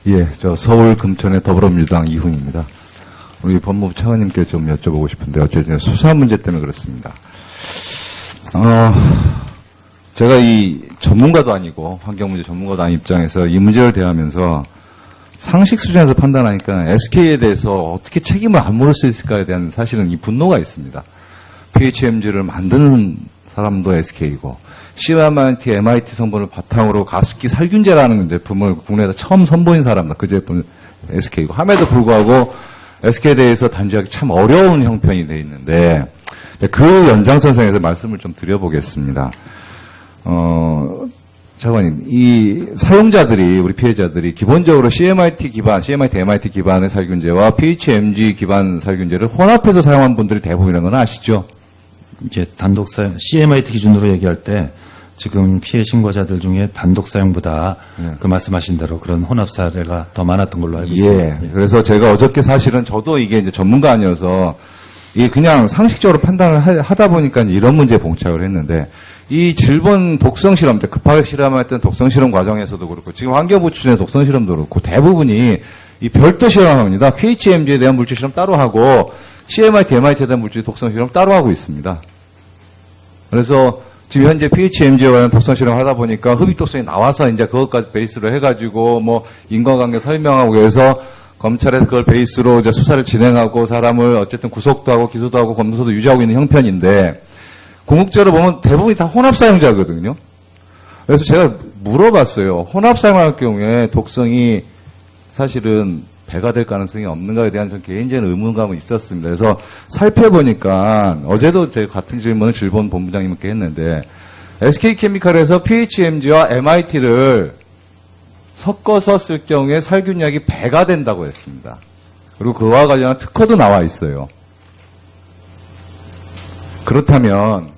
예, 저 서울 금천의 더불어민주당 이훈입니다. 우리 법무부 차관님께 좀 여쭤보고 싶은데 어쨌든 수사 문제 때문에 그렇습니다. 제가 이 전문가도 아니고 환경문제 전문가도 아닌 입장에서 이 문제를 대하면서 상식 수준에서 판단하니까 SK에 대해서 어떻게 책임을 안 물을 수 있을까에 대한 사실은 이 분노가 있습니다. PHMG를 만드는 사람도 SK이고 CMIT, MIT 성분을 바탕으로 가습기 살균제라는 제품을 국내에서 처음 선보인 사람은 그 제품은 SK이고 함에도 불구하고 SK에 대해서 단죄하기 참 어려운 형편이 돼 있는데 그 연장선상에서 말씀을 좀 드려보겠습니다. 차관님, 이 사용자들이, 우리 피해자들이 기본적으로 CMIT 기반, CMIT, MIT 기반의 살균제와 PHMG 기반 살균제를 혼합해서 사용한 분들이 대부분이라는 건 아시죠? 이제 단독 사용, CMIT 기준으로 얘기할 때 지금 피해 신고자들 중에 단독 사용보다 그 말씀하신 대로 그런 혼합 사례가 더 많았던 걸로 알고 있습니다. 예. 그래서 제가 어저께 사실은 저도 이게 이제 전문가 아니어서 이게 그냥 상식적으로 판단을 하다 보니까 이런 문제에 봉착을 했는데 이 질본 독성 실험 때 급하게 실험했던 독성 실험 과정에서도 그렇고 지금 환경부 추진의 독성 실험도 그렇고 대부분이 이 별도 실험합니다. PHMG에 대한 물질 실험 따로 하고 CMIT, MIT에 대한 물질 독성 실험 따로 하고 있습니다. 그래서 지금 현재 PHMG에 관한 독성 실험 하다 보니까 흡입 독성이 나와서 이제 그것까지 베이스로 해가지고 뭐 인과관계 설명하고 해서 검찰에서 그걸 베이스로 이제 수사를 진행하고 사람을 어쨌든 구속도 하고 기소도 하고 검소도 유지하고 있는 형편인데 궁극적으로 보면 대부분이 다 혼합 사용자거든요. 그래서 제가 물어봤어요. 혼합 사용할 경우에 독성이 사실은 배가 될 가능성이 없는가에 대한 전 개인적인 의문감은 있었습니다. 그래서 살펴보니까 어제도 제가 같은 질문을 질본 본부장님께 했는데 SK케미칼에서 PHMG와 MIT를 섞어서 쓸 경우에 살균력이 배가 된다고 했습니다. 그리고 그와 관련한 특허도 나와 있어요. 그렇다면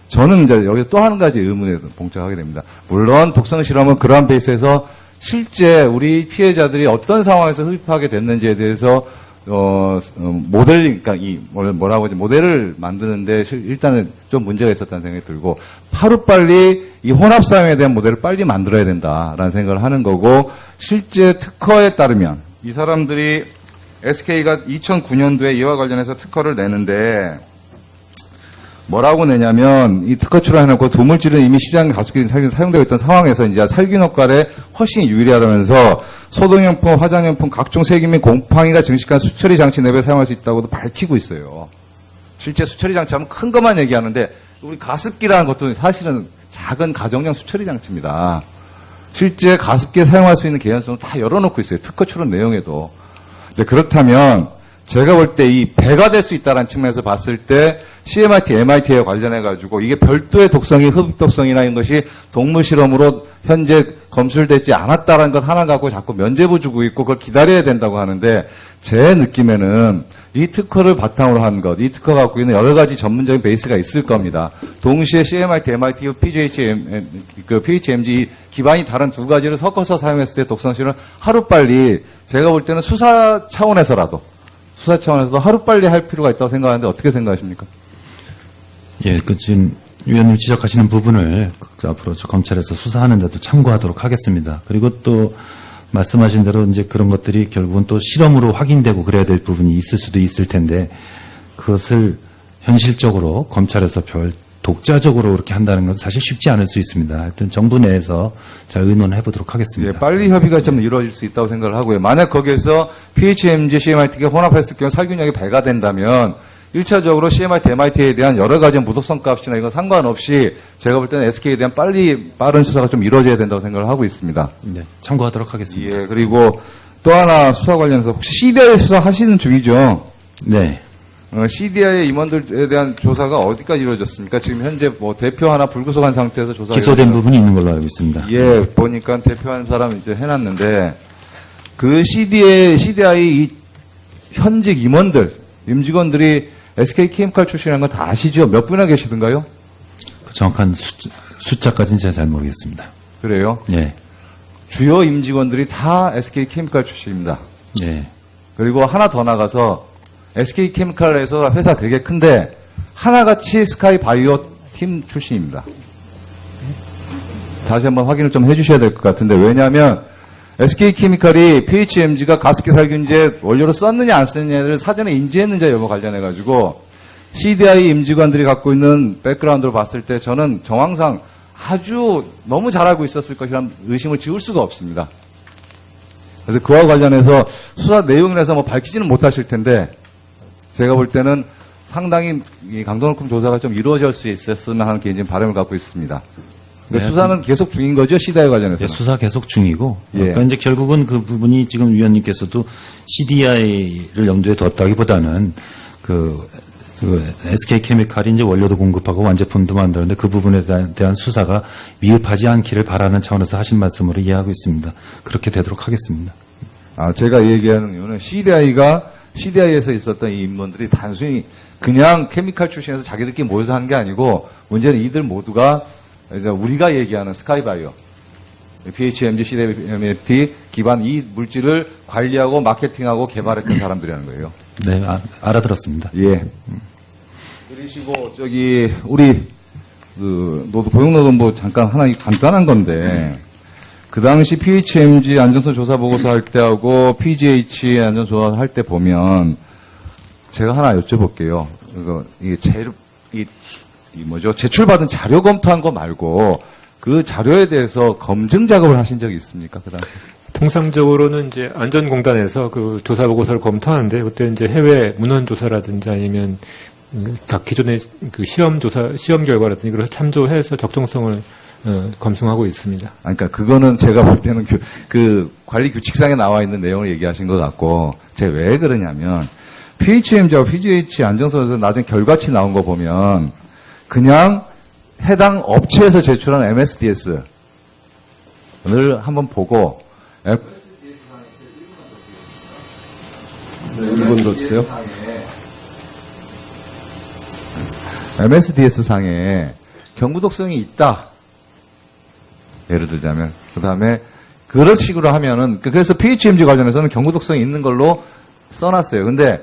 저는 이제 여기서 또 한 가지 의문에 봉착하게 됩니다. 물론 독성 실험은 그러한 베이스에서 실제 우리 피해자들이 어떤 상황에서 흡입하게 됐는지에 대해서 모델, 그러니까 모델을 만드는데 일단은 좀 문제가 있었다는 생각이 들고 하루빨리 이 혼합 사용에 대한 모델을 빨리 만들어야 된다라는 생각을 하는 거고 실제 특허에 따르면 이 사람들이 SK가 2009년도에 이와 관련해서 특허를 내는데 뭐라고 내냐면 이 특허 출원해놓고 두 물질은 이미 시장 가속기 사용되고 있던 상황에서 이제 살균 효과에 훨씬 유리하다면서 소독용품, 화장용품, 각종 세균 및 곰팡이가 증식한 수처리 장치 내부에 사용할 수 있다고도 밝히고 있어요. 실제 수처리 장치 하면 큰 것만 얘기하는데 우리 가습기라는 것도 사실은 작은 가정용 수처리 장치입니다. 실제 가습기에 사용할 수 있는 개연성을 다 열어놓고 있어요. 특허 출원 내용에도. 이제 그렇다면 제가 볼 때 이 배가 될 수 있다는 측면에서 봤을 때 CMIT, MIT에 관련해가지고 이게 별도의 독성이 흡입 독성이나 이런 것이 동물 실험으로 현재 검출되지 않았다는 것 하나 갖고 자꾸 면죄부 주고 있고 그걸 기다려야 된다고 하는데 제 느낌에는 이 특허를 바탕으로 한 것, 이 특허가 갖고 있는 여러 가지 전문적인 베이스가 있을 겁니다. 동시에 CMIT, MIT, PHMG 기반이 다른 두 가지를 섞어서 사용했을 때 독성 실험 하루빨리 제가 볼 때는 수사 차원에서도 하루빨리 할 필요가 있다고 생각하는데 어떻게 생각하십니까? 예, 지금 위원님 지적하시는 부분을 앞으로 검찰에서 수사하는 데도 참고하도록 하겠습니다. 그리고 또 말씀하신 대로 이제 그런 것들이 결국은 또 실험으로 확인되고 그래야 될 부분이 있을 수도 있을 텐데 그것을 현실적으로 검찰에서 독자적으로 그렇게 한다는 것은 사실 쉽지 않을 수 있습니다. 하여튼 정부 내에서 잘 의논해 보도록 하겠습니다. 예, 빨리 협의가 좀 이루어질 수 있다고 생각을 하고요. 만약 거기에서 PHMG, CMIT가 혼합했을 경우 살균력이 배가 된다면 1차적으로 CMIT, MIT에 대한 여러 가지 무독성 값이나 이건 상관없이 제가 볼 때는 SK에 대한 빠른 수사가 좀 이루어져야 된다고 생각을 하고 있습니다. 네, 참고하도록 하겠습니다. 예, 그리고 또 하나 수사 관련해서 혹시 CDI 수사하시는 중이죠? 네. CDI 임원들에 대한 조사가 어디까지 이루어졌습니까? 지금 현재 뭐 대표 하나 불구속한 상태에서 조사가 기소된 부분이 있는 걸로 알고 있습니다. 예, 보니까 대표한 사람 이제 해놨는데 그 CDI 이 현직 임직원들이 SK케미칼 출신이라는 건 다 아시죠? 몇 분이나 계시던가요? 그 정확한 숫자까지는 제가 잘 모르겠습니다. 그래요? 예. 주요 임직원들이 다 SK케미칼 출신입니다. 예. 그리고 하나 더 나가서 SK케미칼에서 회사 되게 큰데 하나같이 스카이바이오 팀 출신입니다. 다시 한번 확인을 좀 해주셔야 될 것 같은데 왜냐하면 SK케미칼이 PHMG가 가습기 살균제 원료로 썼느냐 안 썼느냐를 사전에 인지했는지 여부 관련해가지고 CDI 임직원들이 갖고 있는 백그라운드로 봤을 때 저는 정황상 아주 너무 잘 알고 있었을 것이라는 의심을 지울 수가 없습니다. 그래서 그와 관련해서 수사 내용이라서 뭐 밝히지는 못하실 텐데 제가 볼 때는 상당히 이 강도만큼 조사가 좀 이루어질 수 있었으면 하는 개인적인 바람을 갖고 있습니다. 네, 수사는 계속 중인 거죠, CDI 관련해서. 네, 수사 계속 중이고, 예. 그러니까 이제 결국은 그 부분이 지금 위원님께서도 CDI를 염두에 뒀다기보다는 그 SK케미칼이 이제 원료도 공급하고 완제품도 만드는데 그 부분에 대한 수사가 미흡하지 않기를 바라는 차원에서 하신 말씀으로 이해하고 있습니다. 그렇게 되도록 하겠습니다. 제가 얘기하는 이유는 CDI에서 있었던 이 인물들이 단순히 그냥 케미칼 출신에서 자기들끼리 모여서 한 게 아니고 문제는 이들 모두가 그러니까 우리가 얘기하는 스카이바이오, PHMG, CDMFT 기반 이 물질을 관리하고 마케팅하고 개발했던 사람들이라는 거예요. 네, 알아들었습니다. 예. 그리고 우리 고용노동부 잠깐 하나 간단한 건데 그 당시 PHMG 안전성 조사 보고서 할 때하고 PGH 안전 조사 할 때 보면 제가 하나 여쭤볼게요. 제출받은 자료 검토한 거 말고 그 자료에 대해서 검증 작업을 하신 적이 있습니까? 그 당시? 통상적으로는 이제 안전공단에서 그 조사 보고서를 검토하는데 그때 이제 해외 문헌 조사라든지 아니면 각 기존의 그 시험 결과라든지 그래서 참조해서 적정성을 검증하고 있습니다. 그러니까 그거는 제가 볼 때는 그 관리 규칙상에 나와 있는 내용을 얘기하신 것 같고 제가 왜 그러냐면 PHMG와 PGH 안전성에서 나중에 결과치 나온 거 보면 그냥 해당 업체에서 제출한 MSDS를 한번 보고 일본 더 주세요. MSDS 상에 경구독성이 있다. 예를 들자면 그 다음에 그런 식으로 하면은 그래서 PHMG 관련해서는 경구독성이 있는 걸로 써놨어요. 근데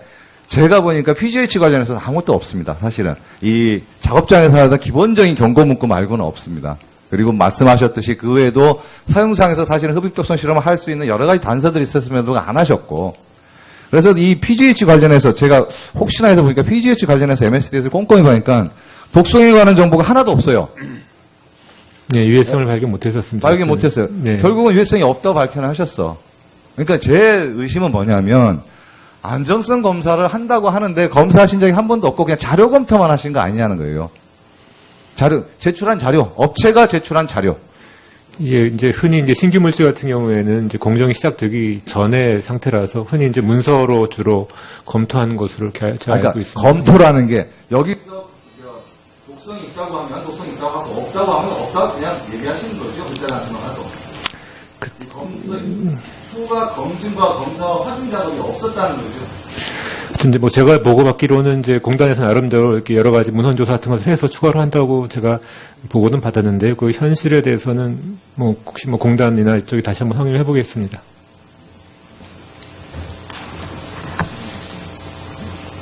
제가 보니까 PGH 관련해서는 아무것도 없습니다. 사실은 이 작업장에서 하던 기본적인 경고 문구 말고는 없습니다. 그리고 말씀하셨듯이 그 외에도 사용상에서 사실은 흡입독성 실험을 할 수 있는 여러 가지 단서들이 있었음에도 안 하셨고 그래서 이 PGH 관련해서 제가 혹시나 해서 보니까 PGH 관련해서 MSDS를 꼼꼼히 보니까 독성에 관한 정보가 하나도 없어요. 네, 유해성을 발견 못했었습니다. 발견 못했어요. 네. 결국은 유해성이 없다고 발표를 하셨어. 그러니까 제 의심은 뭐냐면 안전성 검사를 한다고 하는데 검사하신 적이 한 번도 없고 그냥 자료 검토만 하신 거 아니냐는 거예요. 제출한 자료, 업체가 제출한 자료. 예, 이제 흔히 이제 신규 물질 같은 경우에는 이제 공정이 시작되기 전의 상태라서 흔히 이제 문서로 주로 검토하는 것으로 제가 그러니까 알고 있습니다. 검토라는 게 여기서 독성이 있다고 하면 독성이 있다고 하고 없다고 하면 없다고 그냥 얘기하시는 거죠. 그때 당시만 해도. 추가 검증과 검사와 확인 작업이 없었다는 거죠. 이제 뭐 제가 보고받기로는 이제 공단에서 나름대로 이렇게 여러 가지 문헌 조사 같은 것을 해서 추가로 한다고 제가 보고는 받았는데요. 그 현실에 대해서는 뭐 혹시 뭐 공단이나 이쪽이 다시 한번 확인을 해보겠습니다.